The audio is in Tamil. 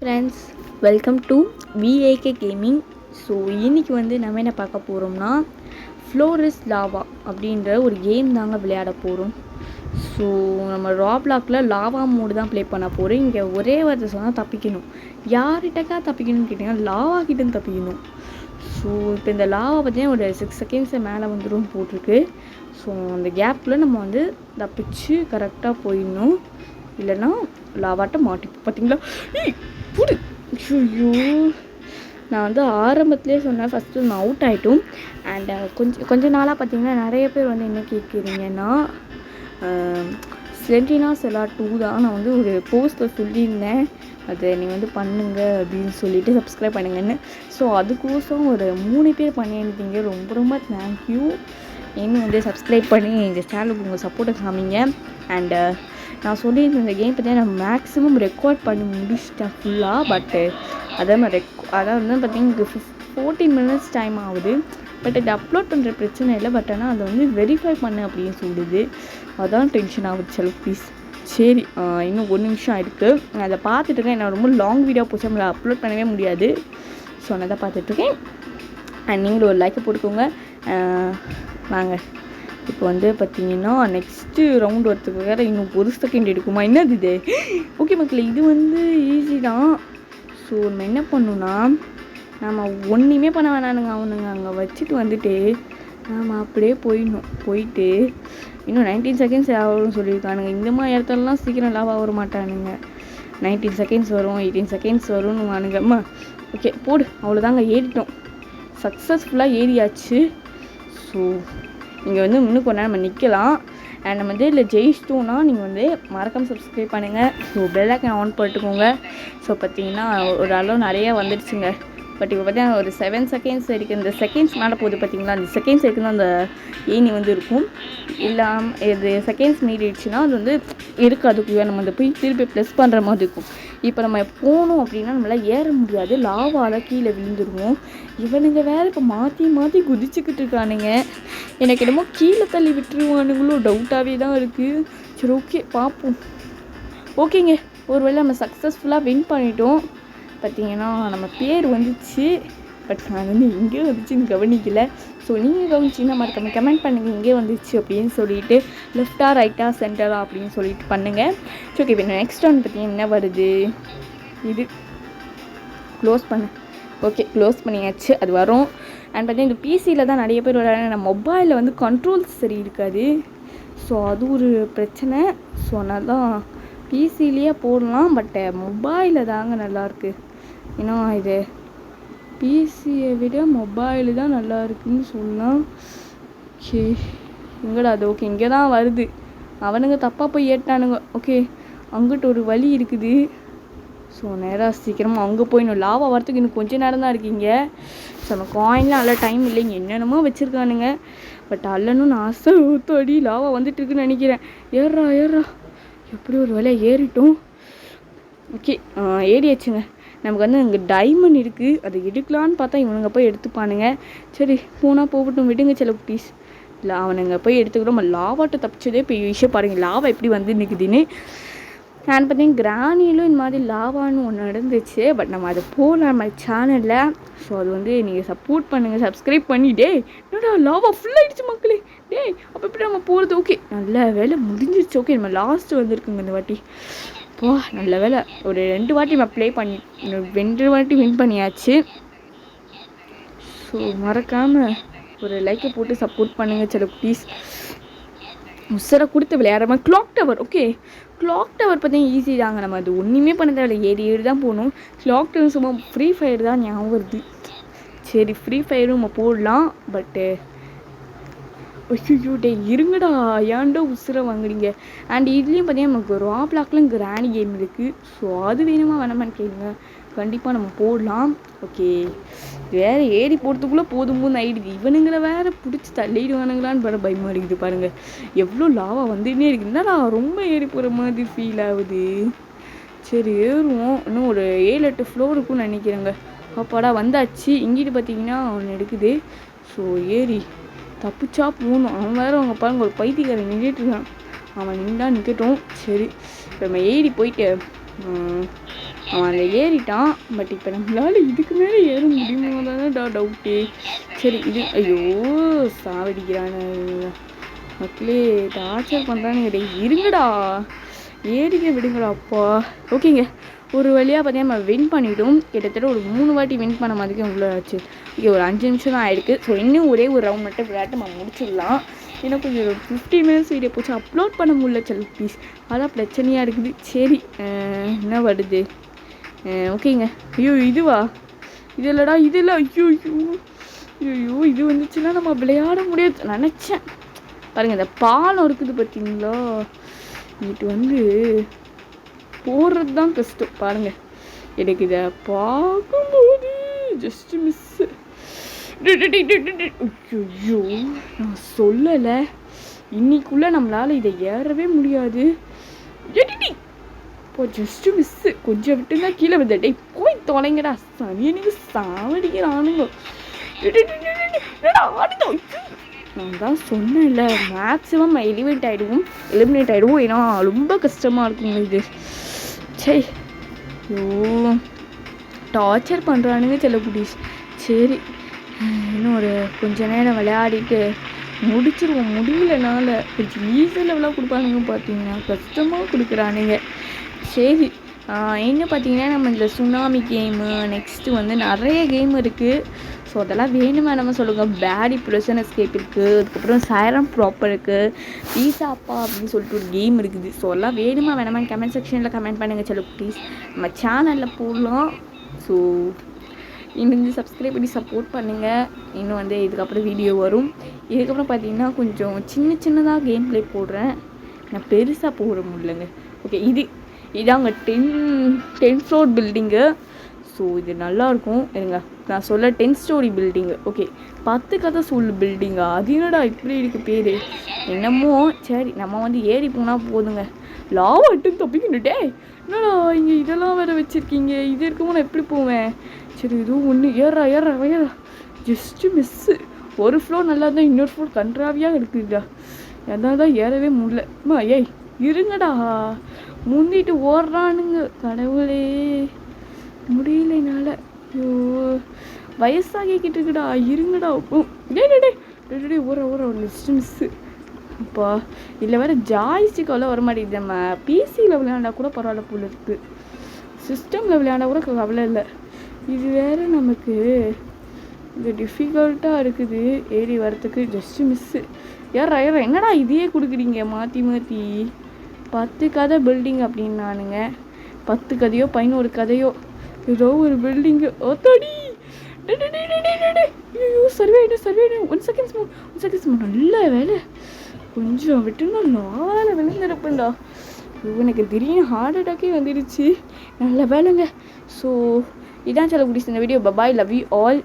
Friends, welcome to விஏகே gaming. So இன்றைக்கி நம்ம என்ன பார்க்க போகிறோம்னா ஃப்ளோரிஸ் லாவா அப்படின்ற ஒரு கேம் தாங்க விளையாட போகிறோம். ஸோ நம்ம ராப்லாக்கில் லாவா மோடு தான் ப்ளே பண்ண போகிறோம். இங்கே ஒரே வார்த்தை சொன்னால் தப்பிக்கணும். யார்கிட்டக்கா தப்பிக்கணும்னு கேட்டிங்கன்னா லாவா கிட்டேன்னு தப்பிக்கணும். ஸோ இப்போ இந்த லாவா பார்த்தீங்கன்னா ஒரு 6 செகண்ட்ஸ் மேலே வந்துடும் போட்டிருக்கு. ஸோ அந்த கேப்பில் நம்ம தப்பிச்சு கரெக்டாக போயிடணும். இல்லைன்னா லாவாட்ட மாட்டிப்போம். பார்த்தீங்களா? புடு. ஐயோ, நான் ஆரம்பத்துலேயே சொன்னேன், ஃபஸ்ட்டு நான் அவுட் ஆகிட்டோம். அண்ட் கொஞ்ச நாளாக பார்த்தீங்கன்னா நிறைய பேர் என்ன கேட்குறீங்கன்னா சென்டினா செலா 2 தான் நான் ஒரு போஸ்ட்டில் சொல்லியிருந்தேன். அதை நீ பண்ணுங்க அப்படின்னு சொல்லிட்டு சப்ஸ்கிரைப் பண்ணுங்கன்னு. ஸோ அதுக்கோசம் ஒரு 3 பேர் பண்ணியிருந்தீங்க. ரொம்ப ரொம்ப தேங்க்யூ. இன்னும் சப்ஸ்கிரைப் பண்ணி இந்த சேனலுக்கு உங்கள் சப்போர்ட்டை காமிங்க. அண்டு நான் சொல்லியிருந்த இந்த கேம் பற்றி நான் மேக்ஸிமம் ரெக்கார்ட் பண்ணி முடிச்சிட்டேன் ஃபுல்லாக. பட்டு அதாவது பார்த்தீங்கன்னா 14 மினிட்ஸ் டைம் ஆகுது. பட் இது அப்லோட் பண்ணுற பிரச்சனை இல்லை. பட் ஆனால் அதை வெரிஃபை பண்ணு அப்படின்னு சொல்லுது. அதான் டென்ஷன் ஆகுது. செலவு ப்ளீஸ். சரி, இன்னும் 1 நிமிஷம் இருக்குது. நான் அதை பார்த்துட்ருக்கேன். என்ன ரொம்ப லாங் வீடியோ போச்சு, நம்மளை அப்லோட் பண்ணவே முடியாது. ஸோ நான் தான் பார்த்துட்ருக்கேன். அண்ட் நீங்களும் ஒரு லைக்கை போட்டுக்கோங்க. வாங்க, இப்போ பார்த்தீங்கன்னா நெக்ஸ்ட்டு ரவுண்ட் வரத்துக்கு வேறு இன்னும் 1 செகண்ட் எடுக்குமா? என்னது இது? ஓகே மக்களே, இது ஈஸி தான். ஸோ நம்ம என்ன பண்ணணும்னா, நம்ம ஒன்றுமே பண்ண வேணானுங்க. அவனுங்க அங்கே வச்சுட்டு நாம் அப்படியே போயிட்டு இன்னும் 19 செகண்ட்ஸ் ஆகும்னு சொல்லியிருக்கானுங்க. இந்த மாதிரி இடத்துலலாம் சீக்கிரம் லாவாக வர மாட்டானுங்க. 19 செகண்ட்ஸ் வரும், 18 செகண்ட்ஸ் வரும்னு வானுங்க. அம்மா ஓகே போடு. அவ்வளோதாங்க, ஏறிட்டோம். சக்ஸஸ்ஃபுல்லாக ஏறியாச்சு. ஸோ நீங்கள் இன்னும் கொஞ்ச நேரம் நம்ம நிற்கலாம். அண்ட் நம்ம இதில் ஜெயிச்சிட்டோன்னா நீங்கள் மறக்காமல் சப்ஸ்கிரைப் பண்ணுங்கள். ஸோ பெல் ஐக்கான் ஆன் பண்ணிட்டுக்கோங்க. ஸோ பார்த்தீங்கன்னா ஒரு அளவு நிறையா வந்துடுச்சுங்க. பட் இப்போ பார்த்தீங்கன்னா ஒரு 7 செகண்ட்ஸ் இருக்குது. இந்த செகண்ட்ஸ் மேலே போகுது பார்த்தீங்களா? அந்த செகண்ட்ஸ் இருக்குன்னு அந்த ஏணி இருக்கும். இல்லாமல் இது செகண்ட்ஸ் மீறிடுச்சுன்னா அது இருக்காதுக்குள்ளே நம்ம போய் திருப்பி ப்ளஸ் பண்ணுற மாதிரி இருக்கும். இப்போ நம்ம போகணும் அப்படின்னா நம்மளால் ஏற முடியாது. லாவால் கீழே விழுந்துருவோம். இவனுங்க வேறு இப்போ மாற்றி குதிச்சுக்கிட்டு இருக்கானுங்க. எனக்கு என்னமோ கீழே தள்ளி விட்டுருவானுங்களோ டவுட்டாகவே தான் இருக்குது. சரி, ஓகே பார்ப்போம். ஓகேங்க, ஒருவேளை நம்ம சக்ஸஸ்ஃபுல்லாக வின் பண்ணிட்டோம். பார்த்தீங்கன்னா நம்ம பேர் வந்துச்சு. பட் நான் எங்கேயோ வந்துச்சுன்னு கவனிக்கலை. ஸோ நீங்கள் கவனிச்சிங்கன்னா மறக்காம கமெண்ட் பண்ணுங்கள் எங்கே வந்துச்சு அப்படின்னு சொல்லிட்டு. லெஃப்டா ரைட்டா சென்டரா அப்படின்னு சொல்லிட்டு பண்ணுங்கள். ஸோ ஓகே, இப்போ நெக்ஸ்ட் ஒன் பார்த்தீங்கன்னா என்ன வருது? இது க்ளோஸ் பண்ணு. ஓகே, க்ளோஸ் பண்ணியாச்சு. அது வரும். அண்ட் பார்த்தீங்கன்னா இந்த பிசியில் தான் நிறைய பேர் விளையாடுறாங்க. நம்ம மொபைலில் கண்ட்ரோல்ஸ் சரி இருக்காது. ஸோ அது ஒரு பிரச்சனை. ஸோ அதனால தான் பிசிலேயே போடலாம். பட் மொபைலில் தாங்க நல்லாயிருக்கு. ஏன்னா இது பிசியை விட மொபைலு தான் நல்லா இருக்குதுன்னு சொல்லலாம். ஓகே, எங்கடா அது? ஓகே, இங்கே தான் வருது. அவனுங்க தப்பாக போய் ஏட்டானுங்க. ஓகே, அங்கிட்ட ஒரு வழி இருக்குது. ஸோ நேராக சீக்கிரமாக அங்கே போயிடணும். லாவா வரத்துக்கு இன்னும் கொஞ்சம் நேரம் தான் இருக்கீங்க. ஸோ நம்ம காயின்லாம் நல்ல டைம் இல்லைங்க. என்னென்னமோ வச்சுருக்கானுங்க. பட் அல்லணும்னு ஆசை. ஊத்தடி லாவா வந்துட்டுருக்குன்னு நினைக்கிறேன். ஏறா எப்படி ஒரு வேலையை ஏறிட்டோம். ஓகே, ஏறியாச்சுங்க. நமக்கு இங்கே டைமண்ட் இருக்குது. அதை எடுக்கலான்னு பார்த்தா இவனுங்க போய் எடுத்துப்பானுங்க. சரி, போனால் போகட்டும், விடுங்க செல்ல குட்டீஸ். இல்லை, அவனுங்க போய் எடுத்துக்கிட்டோம். நம்ம லாவாட்ட தப்பிச்சதே இப்போ விஷயம் பாருங்கள். லாவா எப்படி நிற்குதுன்னு. நான் பார்த்தீங்கன்னா கிரானியிலும் இந்த மாதிரி லாவான்னு ஒன்று நடந்துச்சு. பட் நம்ம அதை போகலாம் நம்ம சேனலில். ஸோ அது நீங்கள் சப்போர்ட் பண்ணுங்கள், சப்ஸ்கிரைப் பண்ணிட்டே. என்னடா லாவா ஃபுல்லாகிடுச்சு மக்களே. அப்போ எப்படி நம்ம போகிறது? ஓகே, நல்ல வேலை முடிஞ்சிருச்சு. ஓகே, நம்ம லாஸ்ட்டு வந்திருக்குங்க இந்த வாட்டி. நல்ல வேலை. ஒரு 2 வாட்டி நம்ம ப்ளே பண்ணி 2 வாட்டி வின் பண்ணியாச்சு. ஸோ மறக்காமல் ஒரு லைக்கை போட்டு சப்போர்ட் பண்ணுங்கள் சில குட்டீஸ். உசரை கொடுத்து விளையாடுற மாதிரி. Clock tower. Okay, clock tower பார்த்தீங்கன்னா ஈஸி தாங்க. நம்ம அது ஒன்றுமே பண்ண தேவையில்லை. ஏறி தான் போகணும். கிளாக் டவர் சும்மா ஃப்ரீ ஃபயர் தான் ஞாபகம் வருது. சரி, ஃப்ரீ ஃபயரும் நம்ம போடலாம். பட்டு ஐயோ இருங்கடா, ஏன்டா உசுரை வாங்குறீங்க? அண்ட் இதுலேயும் பார்த்தீங்கன்னா நமக்கு ராப்லாக்லாம் கிராணி கேம் இருக்குது. ஸோ அது வேணாமான்னு கேளுங்க. கண்டிப்பாக நம்ம போடலாம். ஓகே, வேறு ஏறி போகிறதுக்குள்ளே போதும் ஆகிடுது. இவனுங்களை வேறு பிடிச்சி தள்ளிடுவானுங்களான்னு பயமாக இருக்குது. பாருங்கள் எவ்வளோ லாவா வந்துன்னே இருக்குதுன்னா நான் ரொம்ப ஏறி போகிற மாதிரி ஃபீல் ஆகுது. சரி, ஏறுவோம். இன்னும் ஒரு 7-8 ஃப்ளோர் இருக்குன்னு நினைக்கிறேங்க. அப்பாடா வந்தாச்சு. இங்கிட்டு பார்த்தீங்கன்னா ஒன்று எடுக்குது. ஸோ ஏறி தப்பிச்சா போகணும். அவன் வேறு அவங்க பாருங்க ஒரு பைத்தியக்காரன் நின்றுட்டுருக்கான். அவன் நின்றா நிற்கட்டும். சரி, இப்போ நம்ம ஏறி போயிட்டு அவன் அதை ஏறிட்டான். பட் இப்போ நம்மளால் இதுக்கு மேலே ஏற முடியுமா தானே டவுட்டு. சரி இது ஐயோ சாவடிக்கிறானு மக்களே, டார்ச்சர் பண்ணுறானுங்க. டே இருங்கடா, ஏறிக்க விடுங்கடா அப்பா. ஓகேங்க, ஒரு வழியாக பார்த்தீங்கன்னா நம்ம வின் பண்ணிவிட்டோம். கிட்டத்தட்ட ஒரு 3 வாட்டி வின் பண்ண மாதிரிக்கு உள்ள ஆச்சு. இங்கே ஒரு 5 நிமிஷம் தான் ஆகிருக்கு. ஸோ இன்னும் ஒரே ஒரு ரவுண்ட் மட்டும் விளையாட்டு நம்ம முடிச்சிடலாம். ஏன்னா கொஞ்சம் 15 மினிட்ஸ் வீடியோ போச்சு, அப்லோட் பண்ண முடியல. செல் ப்ளீஸ், அதான் பிரச்சனையாக இருக்குது. சரி என்ன வருது. ஓகேங்க. ஐயோ இதுவா, இது இல்லைடா, இது இல்லை. ஐயோ ஐயோ இது வந்துச்சுன்னா நம்ம விளையாட முடியாது நினச்சேன். பாருங்கள், இந்த பாலம் இருக்குது பார்த்தீங்களா, இது வந்து போடுறது தான் கஷ்டம். பாருங்கள், எனக்கு இதை பார்க்கும்போது ஜஸ்ட் மிஸ்ஸு. ஐயோ நான் சொல்லலை, இன்னைக்குள்ளே நம்மளால் இதை ஏறவே முடியாது. இப்போ ஜஸ்ட்டு மிஸ்ஸு, கொஞ்சம் விட்டுங்க கீழே வந்து. டே போய் தொலைங்கடா, சனியனுக்கு சாவடிக்கிறானுங்க. நான் தான் சொன்னேன்ல, மேக்ஸிமம் எலிமினேட் ஆகிடுவோம். ஏன்னா ரொம்ப கஷ்டமாக இருக்குங்க இது. சரி ஐயோ டார்ச்சர் பண்ணுறானுங்க சில குட்டீஸ். சரி இன்னும் ஒரு கொஞ்ச நேரம் விளையாடிட்டு முடிச்சிருவோம். முடியலனால கொஞ்சம் ஈஸி லெவலாக கொடுப்பானுங்க, பார்த்தீங்கன்னா கஷ்டமாக கொடுக்குறானுங்க. சரி என்ன பார்த்தீங்கன்னா நம்ம இந்த சுனாமி கேமு, நெக்ஸ்ட்டு வந்து நிறைய கேம் இருக்குது. ஸோ அதெல்லாம் வேணுமா நம்ம சொல்லுங்கள். பேடி ப்ரிசன் எஸ்கேப் இருக்குது, அதுக்கப்புறம் சைரம் ப்ராப்பர் இருக்குது, பீஸா அப்பா அப்படின்னு சொல்லிட்டு ஒரு கேம் இருக்குது. ஸோ எல்லாம் வேணுமா வேணாமா கமெண்ட் செக்ஷனில் கமெண்ட் பண்ணுங்கள். சலோ ப்ளீஸ், நம்ம சேனலில் போடலாம். ஸோ இன்னும் சப்ஸ்கிரைப் பண்ணி சப்போர்ட் பண்ணுங்கள். இன்னும் வந்து இதுக்கப்புறம் வீடியோ வரும். இதுக்கப்புறம் பார்த்தீங்கன்னா கொஞ்சம் சின்னதாக கேம் ப்ளே போடுறேன். நான் பெருசாக போட முடியலங்க. ஓகே, இதாங்க 10 ஃப்ளோர் பில்டிங்கு. ஸோ இது நல்லாயிருக்கும். இருங்க நான் சொல்ல 10 ஸ்டோரி பில்டிங்கு. ஓகே, 10 கதை சொல்லு பில்டிங்கா, அது என்னடா இப்படி இருக்குது பேர் என்னமோ. சரி நம்ம வந்து ஏறி போனால் போதுங்க. லாவட்டுன்னு தப்பிக்கிட்டே என்னடா இங்கே இதெல்லாம் வேறு வச்சுருக்கீங்க, இது இருக்குமோ நான் எப்படி போவேன். சரி இதுவும் ஒன்று ஏறா ஜஸ்ட்டு மிஸ்ஸு. ஒரு ஃப்ளோர் நல்லா இருந்தால் இன்னொரு ஃப்ளோர் கன்றாவியாக இருக்குதுடா, எதாவது தான் ஏறவே முடியல. ஏய் இருங்கடா, முந்திட்டு ஓடுறானுங்க. கடவுளே முடியலனால. ஐயோ வயசாகிக்கிட்டு இருக்குடா, இருங்கடா. டே ஓர நெக்ஸ்ட் மிஸ்ஸு. அப்பா இல்லை வேறு ஜாய்ஸ்டிக்கால வர மாட்டேங்குது. நம்ம பிசியில் விளையாண்டா கூட பரவாயில்ல போல இருக்குது, சிஸ்டமில் விளையாண்டா கூட கவலை இல்லை. இது வேறு நமக்கு இது டிஃபிகல்ட்டாக இருக்குது ஏறி வரத்துக்கு. Just miss. ஏறா என்னடா இதையே கொடுக்குறீங்க மாற்றி 10 கதை பில்டிங் அப்படின்னானுங்க. 10 கதையோ 11 கதையோ ஏதோ ஒரு பில்டிங்கு. ஓத்தாடி ஐயோ சர்வே 1 செகண்ட்ஸ் நல்ல வேலை. கொஞ்சம் விட்டுனா நாள விழுந்திருப்பேன்டா. எனக்கு திடீர்னு ஹார்ட் அட்டாக்கே வந்துடுச்சு. நல்ல வேலைங்க. ஸோ இதான் சில குடிச்சு இந்த video. Bye bye, love you all.